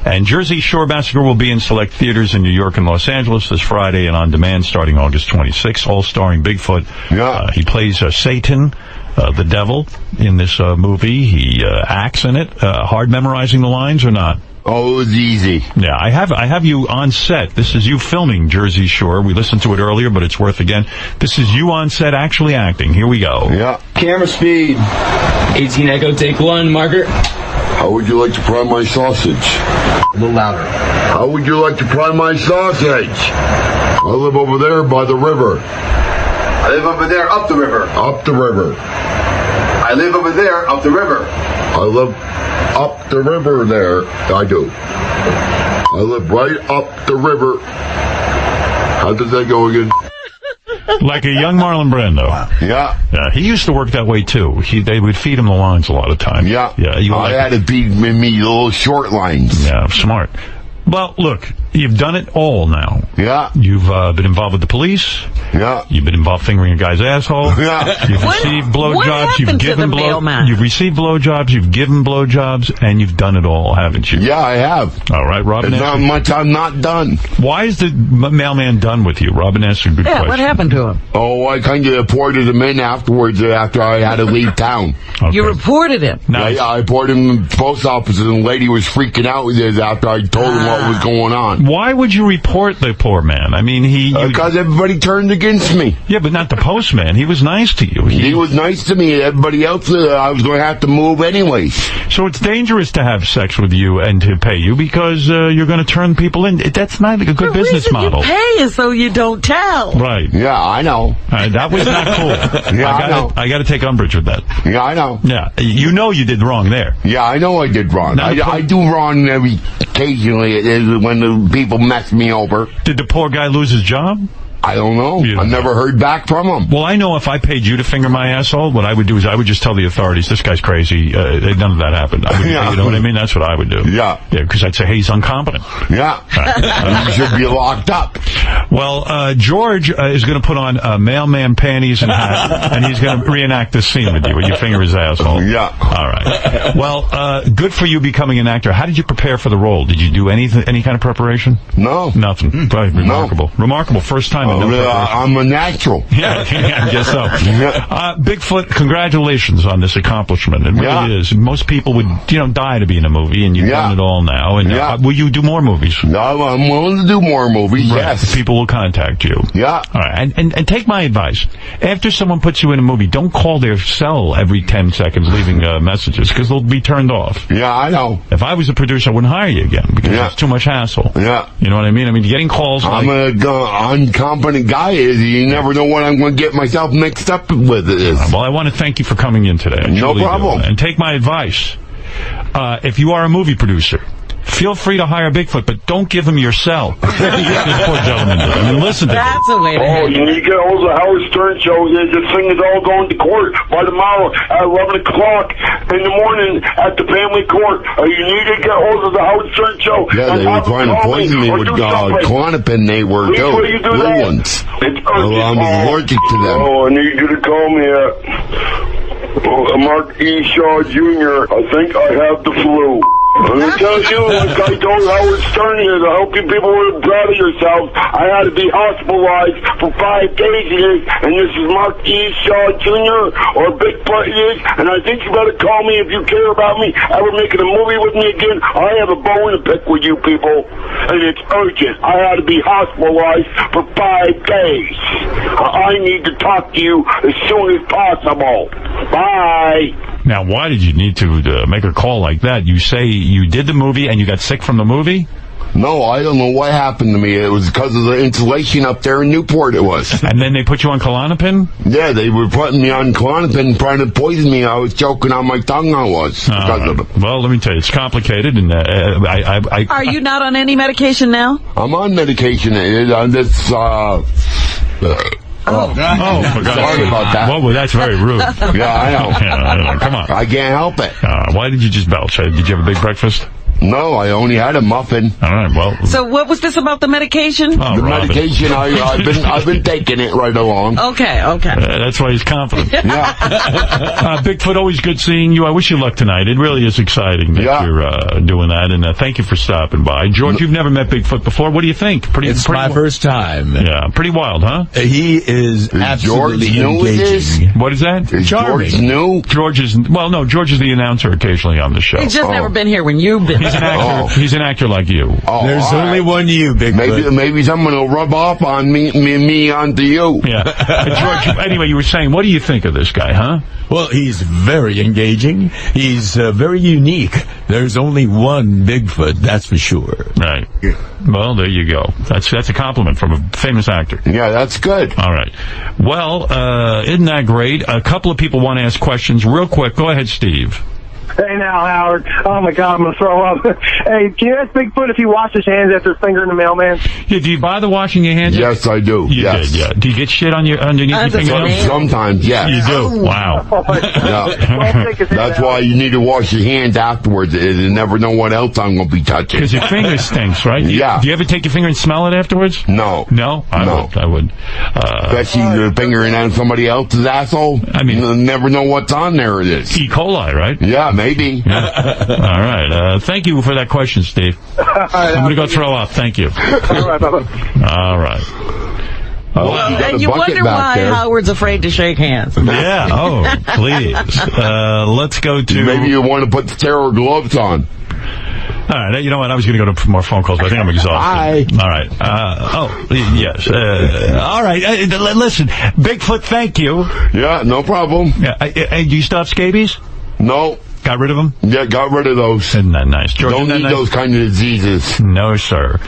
And Jersey Shore Massacre will be in select theaters in New York and Los Angeles this Friday and on demand starting August 26th, all starring Bigfoot. Yeah. He plays Satan, the devil, in this movie. He acts in it. Hard memorizing the lines or not? Oh, it was easy. Yeah, I have you on set. This is you filming Jersey Shore. We listened to it earlier, but it's worth again. This is you on set actually acting. Here we go. Yeah. Camera speed. 18 Echo, take 1, marker. How would you like to fry my sausage? A little louder. How would you like to fry my sausage? I live over there by the river. I live over there, up the river. Up the river. I live over there, up the river. I live up the river there. I do. I live right up the river. How did that go again? Like a young Marlon Brando. Yeah. Yeah, he used to work that way, too. They would feed him the lines a lot of times. Yeah. Yeah. I had to feed me little short lines. Yeah, smart. Well, look, you've done it all now. Yeah. You've been involved with the police. Yeah. You've been involved fingering a guy's asshole. Yeah. You've received blowjobs. You've given Mailman? You've received blowjobs. You've given blowjobs, and you've done it all, haven't you? Yeah, I have. All right, Robin. There's not much I'm not done. Why is the mailman done with you? Robin asked a good question. What happened to him? Oh, I kind of reported him in afterwards after I had to leave town. Okay. You reported him? Nice. Yeah, I reported him in the post office, and the lady was freaking out with it after I told him what was going on. Why would you report the poor man? I mean, because everybody turned against me. Yeah, but not the postman. He was nice to you. He was nice to me. Everybody else, I was going to have to move anyways. So it's dangerous to have sex with you and to pay you because you're going to turn people in. That's not a good business model. The reason you pay is so you don't tell. Right. Yeah, I know. That was not cool. Yeah, I know. I got to take umbrage with that. Yeah, I know. Yeah, you know you did wrong there. Yeah, I know I did wrong. I do wrong occasionally when the people mess me over. Did the poor guy lose his job? I don't know. I've never heard back from him. Well, I know if I paid you to finger my asshole, what I would do is I would just tell the authorities, this guy's crazy. None of that happened. You know what I mean? That's what I would do. Yeah. Yeah, because I'd say, hey, he's incompetent. Yeah. You should be locked up. Well, George is going to put on mailman panties and hat, and he's going to reenact this scene with you when you finger his asshole. Yeah. All right. Well, good for you becoming an actor. How did you prepare for the role? Did you do any kind of preparation? No. Nothing. Remarkable. No. Remarkable. First time. I'm a natural. Yeah, I guess so. Bigfoot, congratulations on this accomplishment. It really is. Most people would, die to be in a movie, and you've done it all now. And will you do more movies? No, I'm willing to do more movies. Right. Yes. People will contact you. Yeah. All right. And take my advice. After someone puts you in a movie, don't call their cell every 10 seconds leaving messages because they'll be turned off. Yeah, I know. If I was a producer, I wouldn't hire you again because it's too much hassle. Yeah. You know what I mean? I mean, getting calls. I'm an incompetent guy. You never know what I'm going to get myself mixed up with. Well, I want to thank you for coming in today. No problem. And take my advice. If you are a movie producer, feel free to hire Bigfoot, but don't give him your cell. This poor gentleman did. I mean, listen to him. That's a way to Oh, you need to get hold of the Howard Stern show. This thing is all going to court by tomorrow at 11 o'clock in the morning at the family court. You need to get hold of the Howard Stern show. Yeah, they were trying to poison me with Klonopin. They were, too. Blue ones. I'm allergic to them. Oh, I need you to call me Mark E. Shaw Jr. I think I have the flu. I'm going to tell you, like I told Howard Stern here, I hope you people were proud of yourselves. I had to be hospitalized for 5 days here, and this is Mark E. Shaw Jr. or Bigfoot is, and I think you better call me if you care about me ever making a movie with me again. I have a bone to pick with you people, and it's urgent. I had to be hospitalized for 5 days. I need to talk to you as soon as possible. Bye. Now, why did you need to make a call like that? You say you did the movie and you got sick from the movie? No, I don't know what happened to me. It was because of the insulation up there in Newport, it was. And then they put you on Klonopin? Yeah, they were putting me on Klonopin, trying to poison me. I was choking on my tongue, I was. Because of it. Well, let me tell you, it's complicated, and Are you not on any medication now? I'm on medication. On this, for God's sorry about that. Well, that's very rude. Yeah, I know. Yeah, come on. I can't help it. Why did you just belch? Did you have a big breakfast? No, I only had a muffin. All right, well. So what was this about the medication? The medication, I've been taking it right along. Okay. That's why he's confident. Yeah. Bigfoot, always good seeing you. I wish you luck tonight. It really is exciting that you're doing that, and thank you for stopping by. George, you've never met Bigfoot before. What do you think? It's my first time. Yeah, pretty wild, huh? He is absolutely George engaging. What is that? Is Charming. George new? George is the announcer occasionally on the show. He's just never been here when you've been. He's an actor. He's an actor like you. There's only one you, Bigfoot. Maybe someone will rub off on me onto you. Yeah. George, anyway, you were saying, what do you think of this guy, huh? Well, he's very engaging. He's very unique. There's only one Bigfoot, that's for sure. Right. Well, there you go. That's a compliment from a famous actor. Yeah, that's good. All right. Well, isn't that great? A couple of people want to ask questions real quick. Go ahead, Steve. Hey now, Howard. Oh my God, I'm gonna throw up. Hey, can you ask Bigfoot if he washed his hands after fingering the mailman? Yeah, do you bother washing your hands? Yes, I do. You did, yeah. Do you get shit on your underneath your fingernails? Sometimes, yes. You do. Wow. That's why you need to wash your hands afterwards. You never know what else I'm gonna be touching. Because your finger stinks, right? Yeah. Do you ever take your finger and smell it afterwards? No. No? I would. Especially fingering on somebody else's asshole. I mean, you never know what's on there. It is E. coli, right? Yeah, maybe. Yeah. All right. Thank you for that question, Steve. I'm going to go throw up. Thank you. All right, bye-bye. All right. And you wonder why Howard's afraid to shake hands. Yeah. Oh, please. Let's go to... Maybe you want to put sterile gloves on. All right, you know what? I was going to go to more phone calls, but I think I'm exhausted. Hi. All right. Yes. All right. Listen, Bigfoot, thank you. Yeah, no problem. Yeah. Do you still have scabies? No. Got rid of them? Yeah, got rid of those. Isn't that nice? George, don't need those kind of diseases. No, sir.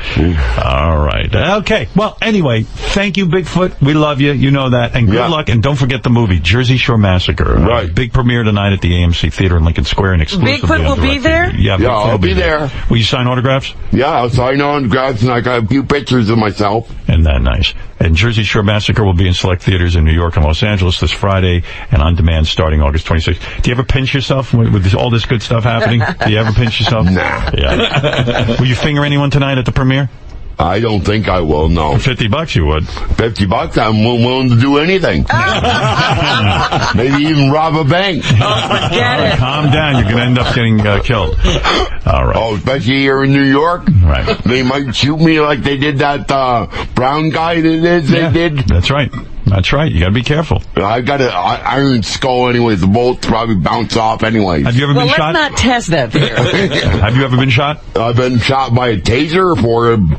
All right. Okay. Well, anyway, thank you, Bigfoot. We love you. You know that. And good luck. And don't forget the movie, Jersey Shore Massacre. Right. Big premiere tonight at the AMC Theater in Lincoln Square and exclusively Bigfoot will be there? Yeah, I'll be there. Will you sign autographs? Yeah, I'll sign autographs, and I got a few pictures of myself. Isn't that nice? And Jersey Shore Massacre will be in select theaters in New York and Los Angeles this Friday and on demand starting August 26th. Do you ever pinch yourself with all this good stuff happening? Do you ever pinch yourself? Nah. Yeah. Will you finger anyone tonight at the premiere? I don't think I will, no. For $50 you would. $50, I'm willing to do anything. Maybe even rob a bank. Forget it. Calm down. You're going to end up getting killed. All right. Oh, especially here in New York. Right. They might shoot me like they did that brown guy they did. That's right. That's right. You got to be careful. I got an iron skull anyways. The bullets probably bounce off anyways. Have you ever been shot? Let's not test that theory. Have you ever been shot? I've been shot by a taser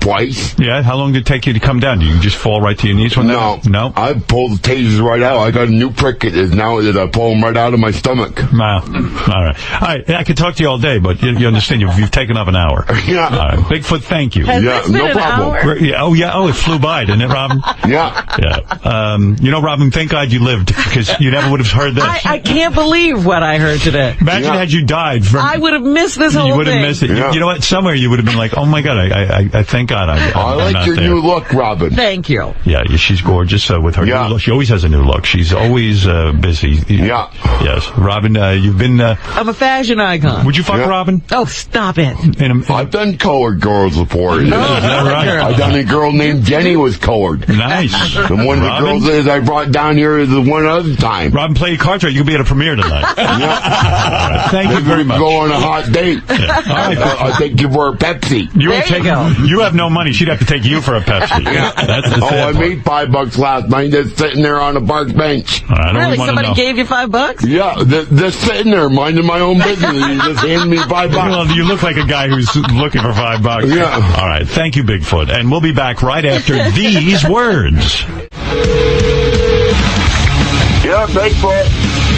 twice. Yeah. How long did it take you to come down? Do you just fall right to your knees? No. I pulled the tasers right out. I got a new prick. Now that I pull them right out of my stomach. Wow. All right. I could talk to you all day, but you understand you've taken up an hour. Yeah. All right. Bigfoot, thank you. Has this been no an problem. hour? Oh, it flew by, didn't it, Robin? Yeah. Yeah. Robin, thank God you lived, because you never would have heard this. I can't believe what I heard today. Imagine had you died. I would have missed this whole thing. You would have missed it. Yeah. You know what? Somewhere you would have been like, oh my God, I thank God I like your new look, Robin. Thank you. Yeah, she's gorgeous with her new look. She always has a new look. She's always busy. Yeah. Yes. Robin, you've been... I'm a fashion icon. Would you fuck Robin? Oh, stop it. I've done colored girls before. Is that right? I done a girl named Jenny was colored. Nice. And one of the girls else is I brought down here the one other time. Robin, play your cards right. You can be at a premiere tonight. Yeah. Thank you very much. Go on a hot date. Yeah. All right. I'll take you for a Pepsi. You have no money. She'd have to take you for a Pepsi. Yeah. That's the I made $5 last night just sitting there on a park bench. Really? Somebody gave you $5? Yeah, just sitting there minding my own business. You just handed me $5. Well, you look like a guy who's looking for $5. Yeah. All right. Thank you, Bigfoot. And we'll be back right after these words. Yeah, Bigfoot.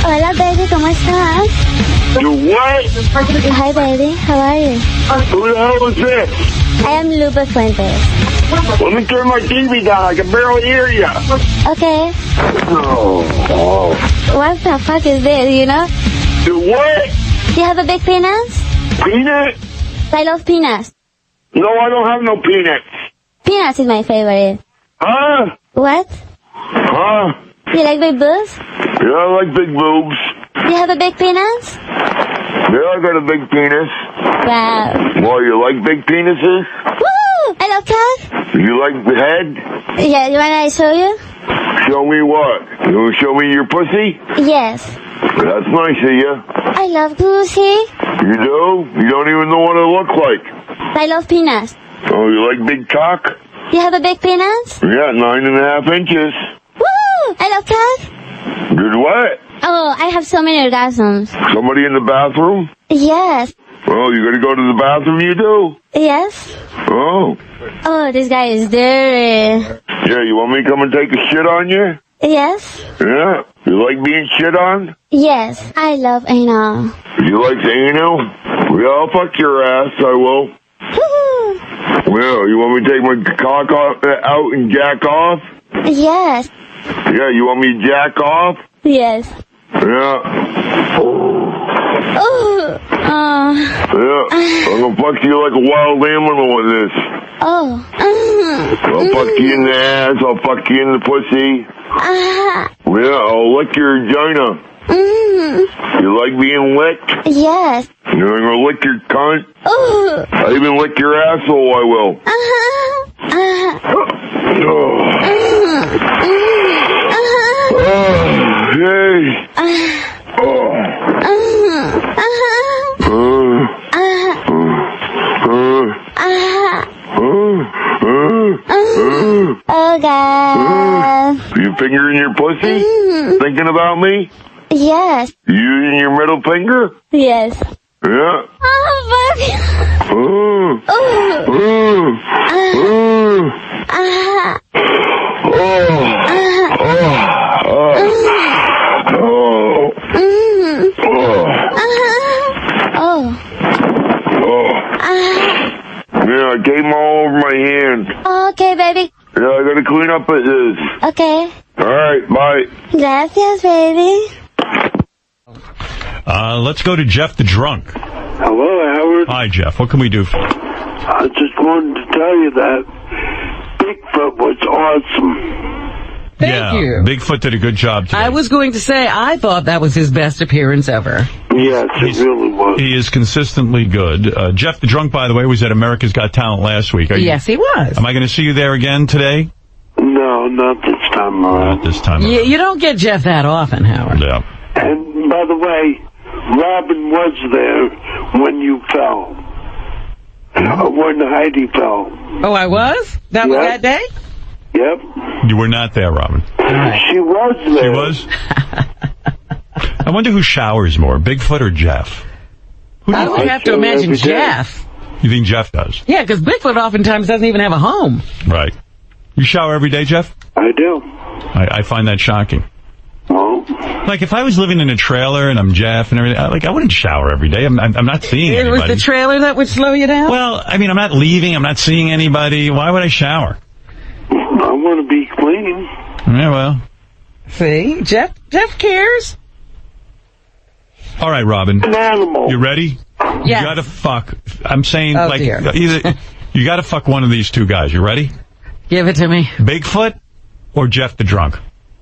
Hola, baby, ¿cómo estás? You what? Hi, baby, how are you? Who the hell is this? I am Lupe Fuentes. Let me turn my TV down. I can barely hear you. Okay. Oh. What the fuck is this, you know? You what? Do you have a big penis? Peanut? I love peanuts. No, I don't have no peanuts. Peanuts is my favorite. Huh? What? Huh? You like big boobs? Yeah, I like big boobs. Do you have a big penis? Yeah, I got a big penis. Wow. Well, you like big penises? Woo! I love cock. You like the head? Yeah, you wanna show you? Show me what? You want to show me your pussy? Yes. That's nice of you. I love pussy. You do? You don't even know what I look like. I love peanuts. Oh, you like big cock? You have a big penis? Yeah, 9.5 inches. Woo! I love cock. Good what? Oh, I have so many orgasms. Somebody in the bathroom? Yes. Oh, you gotta go to the bathroom, you do? Yes. Oh. Oh, this guy is dirty. Yeah, you want me to come and take a shit on you? Yes. Yeah. You like being shit on? Yes, I love anal. You like anal? Yeah, I'll fuck your ass, I will. Woo-hoo. Well, you want me to take my cock out and jack off? Yes. Yeah, you want me to jack off? Yes. Yeah. Oh. Yeah. I'm gonna fuck you like a wild animal with this. Oh. I'll fuck you in the ass, I'll fuck you in the pussy. Yeah, I'll lick your vagina. You like being licked? Yes. You know, I'm gonna lick your cunt. Oh. I even lick your asshole, I will. Hey. Oh, God. You fingering your pussy? Thinking about me? Yes. You using your middle finger? Yes. Yeah. Oh, baby. Yeah, I gave them all over my hand. Okay, baby. Yeah, I gotta clean up at this. Okay. Alright, bye. Gracias, baby. Let's go to Jeff the Drunk. Hello, Howard. Hi, Jeff. What can we do for you? I just wanted to tell you that Bigfoot was awesome. Thank you. Bigfoot did a good job today. I was going to say, I thought that was his best appearance ever. Yes, it really was. He is consistently good. Jeff the Drunk, by the way, was at America's Got Talent last week. Yes, he was. Am I going to see you there again today? No, not this time around. Not this time around. You don't get Jeff that often, Howard. Yeah. And by the way, Robin was there when you fell. When Heidi fell. Oh, I was? That was that day? Yep. You were not there, Robin. She was there. She was? I wonder who showers more, Bigfoot or Jeff? I would have to imagine Jeff. You think Jeff does? Yeah, because Bigfoot oftentimes doesn't even have a home. Right. You shower every day, Jeff? I do. I find that shocking. Oh. Like, if I was living in a trailer and I'm Jeff and everything, I wouldn't shower every day. I'm not seeing anybody. It was the trailer that would slow you down? Well, I mean, I'm not leaving. I'm not seeing anybody. Why would I shower? I want to be clean. Yeah, well. See? Jeff cares. All right, Robin. An animal. You ready? Yes. You gotta fuck. I'm saying, Oh, like, dear. either you gotta fuck one of these two guys. You ready? Give it to me. Bigfoot or Jeff the Drunk?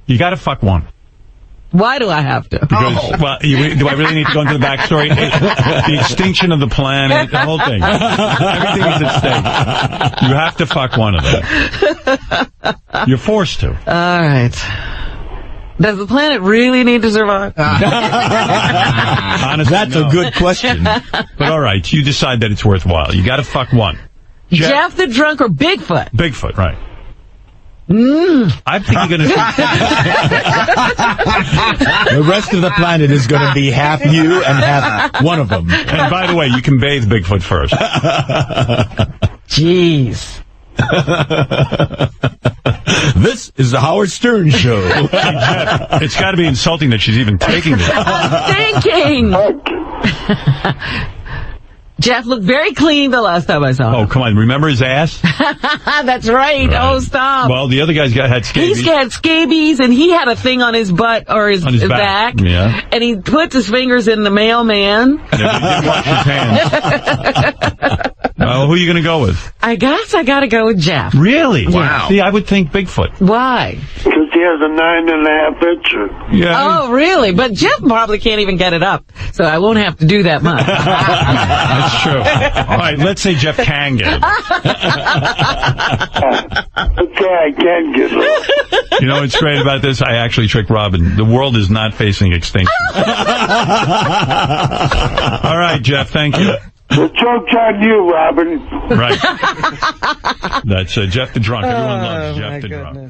You gotta fuck one. Why do I have to? Because, well, do I really need to go into the backstory? The extinction of the planet, the whole thing. Everything is at stake. You have to fuck one of them. You're forced to. All right. Does the planet really need to survive? Honestly, That's a good question. But all right, you decide that it's worthwhile. You got to fuck one. Jeff the drunk or Bigfoot? Bigfoot, right. I think you're going to The rest of the planet is going to be half you and half one of them. And by the way, you can bathe Bigfoot first. Jeez. This is the Howard Stern Show. Hey, Jeff, it's got to be insulting that she's even taking this. I'm thinking. Jeff looked very clean the last time I saw him. Oh, come on. Remember his ass? That's right. Oh, stop. Well, the other guy's had scabies. He's had scabies, and he had a thing on his butt or his back. Yeah. And he puts his fingers in the mailman. Yeah, but he didn't wash his hands. Well, who are you going to go with? I guess I got to go with Jeff. Really? Wow. See, I would think Bigfoot. Why? Because he has a 9.5 incher. Yeah. Oh, really? But Jeff probably can't even get it up, so I won't have to do that much. That's true. All right, let's say Jeff can get it. Okay, I can get it. You know what's great about this? I actually tricked Robin. The world is not facing extinction. All right, Jeff, thank you. The joke's on you, Robin. Right. That's Jeff the Drunk. Everyone loves Jeff the Drunk.